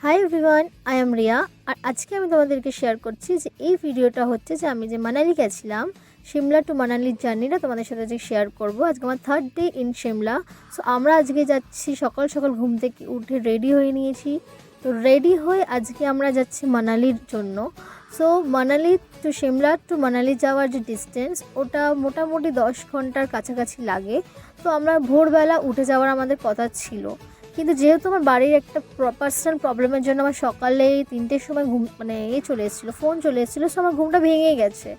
High everyone, I am Riya. আর আজকে আমি তোমাদেরকে শেয়ার করছি যে এই ভিডিওটা হচ্ছে যে আমি যে মানালি গেছিলাম, সিমলা টু মানালির জার্নিটা তোমাদের সাথে আজকে শেয়ার করব। আজকে আমার third day in Shimla. So আমরা আজকে যাচ্ছি, সকাল সকাল ঘুম থেকে উঠে রেডি হয়ে নিয়েছি। তো রেডি হয়ে আজকে আমরা যাচ্ছি মানালির জন্য। So Manali to Shimla to Manali যাওয়ার যে ডিস্টেন্স, ওটা মোটামুটি 10 ঘন্টার কাছাকাছি লাগে। তো আমরা ভোরবেলা উঠে যাওয়ার আমাদের কথা ছিল, কিন্তু যেহেতু আমার বাড়ির একটা পার্সোনাল প্রবলেমের জন্য আমার সকালে 3টের সময় ঘুম চলে এসেছিলো, ফোন চলে এসেছিলো। সো আমার ঘুমটা ভেঙে গেছে।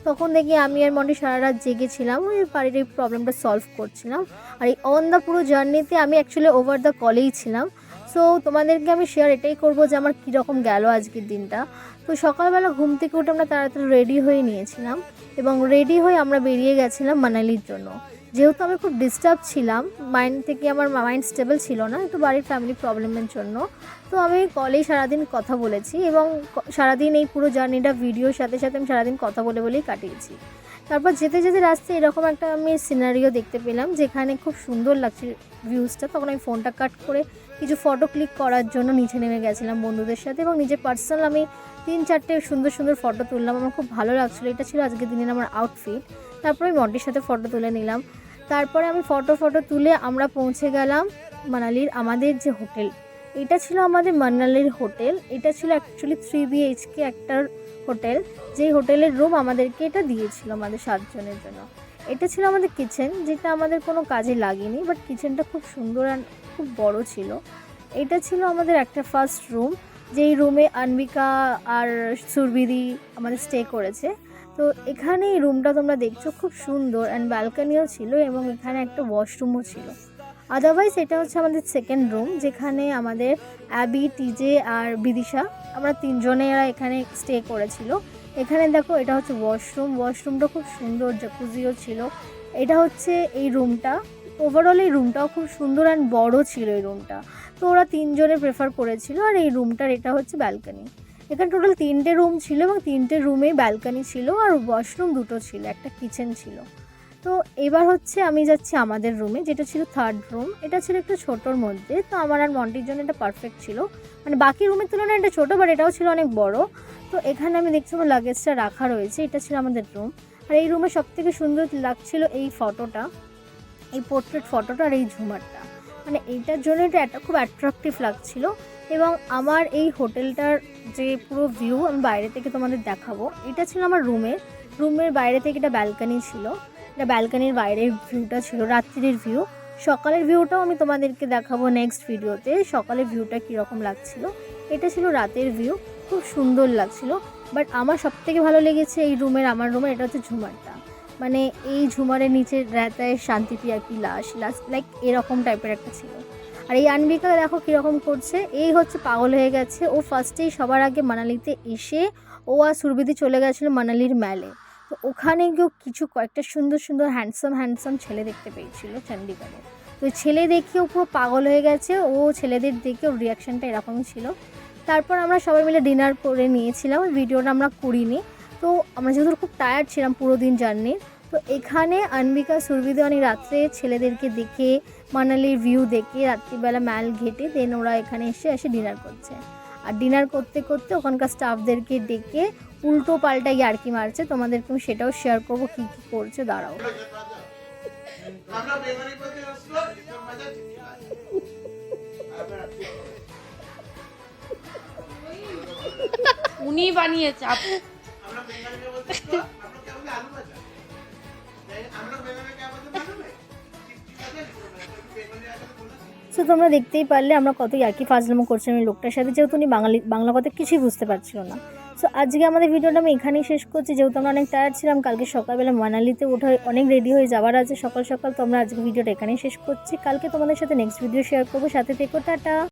তখন দেখি আমি আর মন্টি সারা রাত জেগেছিলাম, ওই বাড়ির এই প্রবলেমটা সলভ করছিলাম। আর এই অন দ্য পুরো জার্নিতে আমি অ্যাকচুয়ালি ওভার দ্য কলেই ছিলাম। সো তোমাদেরকে আমি শেয়ার এটাই করবো যে আমার কীরকম গেল আজকের দিনটা। তো সকালবেলা ঘুম থেকে উঠে আমরা তাড়াতাড়ি রেডি হয়ে নিয়েছিলাম এবং রেডি হয়ে আমরা বেরিয়ে গেছিলাম মানালির জন্য। যেহেতু আমি খুব ডিস্টার্ব ছিলাম, আমার মাইন্ড স্টেবল ছিল না, একটু বাড়ির ফ্যামিলি প্রবলেমের জন্য। তো আমি কলেই সারাদিন কথা বলেছি এবং সারাদিন এই পুরো জার্নিটা ভিডিওর সাথে সাথে আমি সারাদিন কথা বলেই কাটিয়েছি। তারপর যেতে যেতে রাস্তায় এরকম একটা আমি সিনারিও দেখতে পেলাম, যেখানে খুব সুন্দর লাগছে ভিউজটা। তখন আমি ফোনটা কাট করে কিছু ফটো ক্লিক করার জন্য নিচে নেমে গেছিলাম বন্ধুদের সাথে, এবং নিজের পার্সোনাল আমি 3-4টে সুন্দর সুন্দর ফটো তুললাম। আমার খুব ভালো লাগছিলো, এটা ছিল আজকের দিনের আমার আউটফিট। তারপরে আমি মন্টির সাথে ফটো তুলে নিলাম। তারপরে আমি ফটো তুলে আমরা পৌঁছে গেলাম মানালির আমাদের যে হোটেল। এটা ছিল আমাদের মানালির হোটেল। এটা ছিল অ্যাকচুয়ালি 3 BHK একটা হোটেল, যেই হোটেলের রুম আমাদেরকে এটা দিয়েছিল আমাদের 7 জনের জন্য। এটা ছিল আমাদের কিচেন, যেটা আমাদের কোনো কাজে লাগেনি, বাট কিচেনটা খুব সুন্দর অ্যান্ড খুব বড় ছিল। এটা ছিল আমাদের একটা ফার্স্ট রুম, যেই রুমে আনবিকা আর সুরবিদি আমাদের স্টে করেছে। তো এখানে এই রুমটা তোমরা দেখছো খুব সুন্দর অ্যান্ড ব্যালকানিও ছিল, এবং এখানে একটা ওয়াশরুমও ছিল। আদারওয়াইজ এটা হচ্ছে আমাদের সেকেন্ড রুম, যেখানে আমাদের অ্যাবি, টিজে আর বিদিশা, আমরা 3 জনেরা এখানে স্টে করেছিল। এখানে দেখো, এটা হচ্ছে ওয়াশরুমটা খুব সুন্দর, জাকুজিও ছিল। এটা হচ্ছে এই রুমটা। ওভারঅল এই রুমটাও খুব সুন্দর অ্যান্ড বড় ছিল এই রুমটা। তো ওরা 3 জনে প্রেফার করেছিল। আর এই রুমটার এটা হচ্ছে ব্যালকানি। এখানে টোটাল 3টে রুম ছিল এবং 3টে রুমে ব্যালকানি ছিল, আর ওয়াশরুম 2টো ছিল, একটা কিচেন ছিল। তো এবার হচ্ছে আমি যাচ্ছি আমাদের রুমে, যেটা ছিল থার্ড রুম। এটা ছিল একটু ছোটোর মধ্যে, তো আমার আর মন্টির জন্য এটা পারফেক্ট ছিল। মানে বাকি রুমের তুলনায় এটা ছোটো, বাট এটাও ছিল অনেক বড়। তো এখানে আমি দেখছি আমার লাগেজটা রাখা রয়েছে। এটা ছিল আমাদের রুম। আর এই রুমে সবথেকে সুন্দর লাগছিল এই ফটোটা, এই পোর্ট্রেট ফটোটা আর এই ঝুমারটা। মানে এইটার জন্য এটা খুব অ্যাট্রাকটিভ লাগছিল। এবং আমার এই হোটেলটার যে পুরো ভিউ আমি বাইরে থেকে তোমাদের দেখাবো। এটা ছিল আমার রুমের বাইরে থেকে এটা ব্যালকানি ছিল। এটা ব্যালকানির বাইরের ভিউটা ছিল, রাত্রির ভিউ। সকালের ভিউটাও আমি তোমাদেরকে দেখাবো নেক্সট ভিডিওতে, সকালের ভিউটা কীরকম লাগছিল। এটা ছিল রাতের ভিউ, খুব সুন্দর লাগছিল। বাট আমার সবথেকে ভালো লেগেছে এই আমার রুমের এটা হচ্ছে ঝুমারটা। মানে এই ঝুমারের নিচে রাতায় শান্তি পিয়া কি লাশ লাইক এরকম টাইপের একটা ছিল। আর এই আনবিকা দেখো কীরকম করছে, এই হচ্ছে পাগল হয়ে গেছে। ও ফার্স্টেই সবার আগে মানালিতে এসে ও আর সুরবিদি চলে গেছিলো মানালির ম্যালে। তো ওখানে গিয়েও কয়েকটা সুন্দর সুন্দর হ্যান্ডসাম ছেলে দেখতে পেয়েছিল চণ্ডীগড়ে। তো ছেলে দেখে ও পুরো পাগল হয়ে গেছে। ও ছেলেদের দেখে ওর রিয়াকশানটা এরকমই ছিল। তারপর আমরা সবাই মিলে ডিনার করে নিয়েছিলাম, ভিডিওটা আমরা করিনি। তো আমরা যেহেতু খুব টায়ার্ড ছিলাম পুরো দিন জার্নির, তো এখানে আনবিকা সুরবিদি অনেক রাত্রে ছেলেদেরকে দেখে, মানালির ভিউ দেখে, রাত্রিবেলা ম্যাল ঘেটে দেন ওরা এখানে এসে ডিনার করছে। আর ডিনার করতে করতে ওখানকার স্টাফদেরকে ডেকে উল্টো পাল্টা ইয়ার্কি মারছে। তোমাদেরকে আমি সেটাও শেয়ার করবো কী কী করছে, দাঁড়াও। উনি বানিয়েছে। সো তোমরা দেখতেই পারলে আমরা কত ইয়ার্কি ফাজলামো করছিলাম এই লোকটার সাথে, যেহেতু উনি বাংলা কথা কিছুই বুঝতে পারছিল না। সো আজকে আমাদের ভিডিওটা আমি এখানেই শেষ করছি, যেহেতু আমরা অনেক টায়ার্ড ছিলাম। কালকে সকালবেলা মানালিতে ওঠা অনেক রেডি হয়ে যাওয়ার আছে সকাল সকাল। তো আমরা আজকে ভিডিওটা এখানেই শেষ করছি। কালকে তোমাদের সাথে নেক্সট ভিডিও শেয়ার করবো, সাথে থেকো, টাটা।